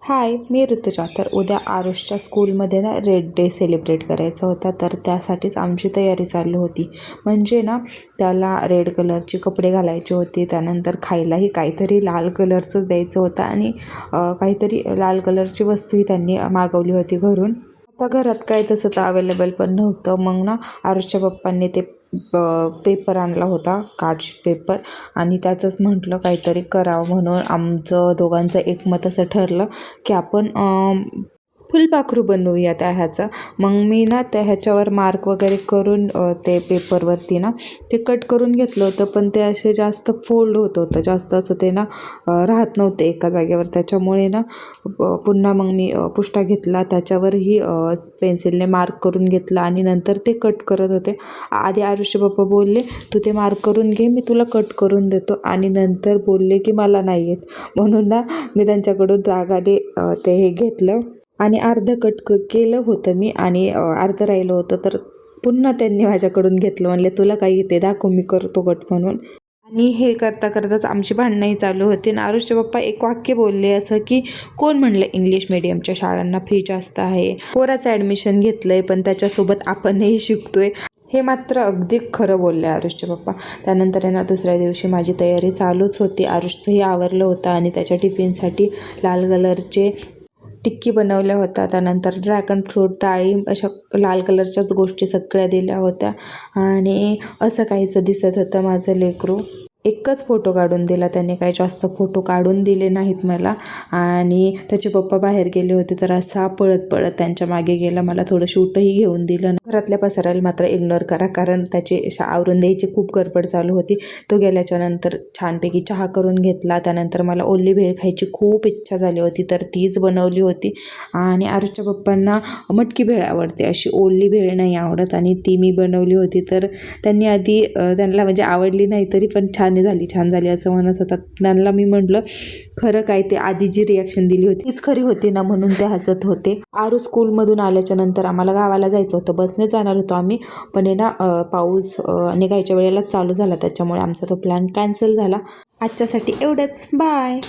हाय, मी ऋतुजा. तर उद्या आरुषच्या स्कूलमध्ये ना रेड डे सेलिब्रेट करायचा होता, तर त्यासाठीच आमची तयारी चालू होती. म्हणजे ना त्याला रेड कलरचे कपडे घालायचे होते, त्यानंतर खायलाही काहीतरी लाल कलरचंच द्यायचं होतं आणि काहीतरी लाल कलरची वस्तूही त्यांनी मागवली होती घरून. आता घरात काय तसं तर अवेलेबल पण नव्हतं. मग ना आरुषच्या पप्पांनी ते पेपर आणला होता, कार्डशीट पेपर, आणि त्याचंच म्हटलं काहीतरी करावं म्हणून आमचं दोघांचं एकमत असं ठरलं की आपण फुलपाखरू बनवूया त्या ह्याचं. मग मी ना त्या ह्याच्यावर मार्क वगैरे करून ते पेपरवरती ना ते कट करून घेतलं होतं, पण ते असे जास्त फोल्ड होत होतं, जास्त असं ते ना राहत नव्हते एका जागेवर. त्याच्यामुळे ना पुन्हा मग मी पुष्टा घेतला, त्याच्यावरही पेन्सिलने मार्क करून घेतला आणि नंतर ते कट करत होते. आधी आरुषचे पप्पा बोलले, तू ते मार्क करून घे, मी तुला कट करून देतो, आणि नंतर बोलले की मला नाही येत. म्हणून ना मी त्यांच्याकडून रागाने ते हे घेतलं आणि अर्धं कट केलं होतं मी आणि अर्धं राहिलं होतं. तर पुन्हा त्यांनी माझ्याकडून घेतलं, म्हणले तुला काही येते दाखव, मी करतो कट म्हणून. आणि हे करता करताच आमची भांडणंही चालू होती आणि आरुषचे पप्पा एक वाक्य बोलले असं की कोण म्हणलं इंग्लिश मिडियमच्या शाळांना फी जास्त आहे, पोराचं ॲडमिशन घेतलंय पण त्याच्यासोबत आपणही शिकतोय. हे मात्र अगदी खरं बोलले आरुषचे पप्पा. त्यानंतर आहे ना दुसऱ्या दिवशी माझी तयारी चालूच होती. आरुषचंही आवरलं होतं आणि त्याच्या टिफिनसाठी लाल कलरचे टिक्की बनवल्या होत्या, त्यानंतर ड्रॅगन फ्रूट, डाळिंब, अशा लाल कलरच्याच गोष्टी सगळ्या दिल्या होत्या. आणि असं काहीसं दिसत होतं माझं लेकरू. एकच फोटो काढून दिला त्याने, काही जास्त फोटो काढून दिले नाहीत मला. आणि त्याचे पप्पा बाहेर गेले होते, तर असा पळत पळत त्यांच्या मागे गेला. मला थोडं शूटही घेऊन दिलं. घरातल्या पसाराला मात्र इग्नोर करा, कारण त्याची आवरून द्यायची खूप गडबड चालू होती. तो गेल्याच्या नंतर छानपैकी चहा करून घेतला. त्यानंतर मला ओली भेळ खायची खूप इच्छा झाली होती, तर तीच बनवली होती. आणि आरुषच्या पप्पांना मटकी भेळ आवडते, अशी ओली भेळ नाही आवडत, आणि ती मी बनवली होती. तर त्यांनी आधी त्यांना म्हणजे आवडली नाही, तरी पण छान झाली असं म्हणत होतात. त्यांना मी म्हटलं खरं काय, ते आधी जी रिॲक्शन दिली होती तीच खरी होती ना, म्हणून ते हसत होते. आरू स्कूलमधून आल्याच्या नंतर आम्हाला गावाला जायचं होतं, बसने जाणार होतो आम्ही, पण आहे ना पाऊस निघायच्या वेळेलाच चालू झाला, त्याच्यामुळे आमचा तो प्लॅन कॅन्सल झाला. आजच्यासाठी एवढंच, बाय.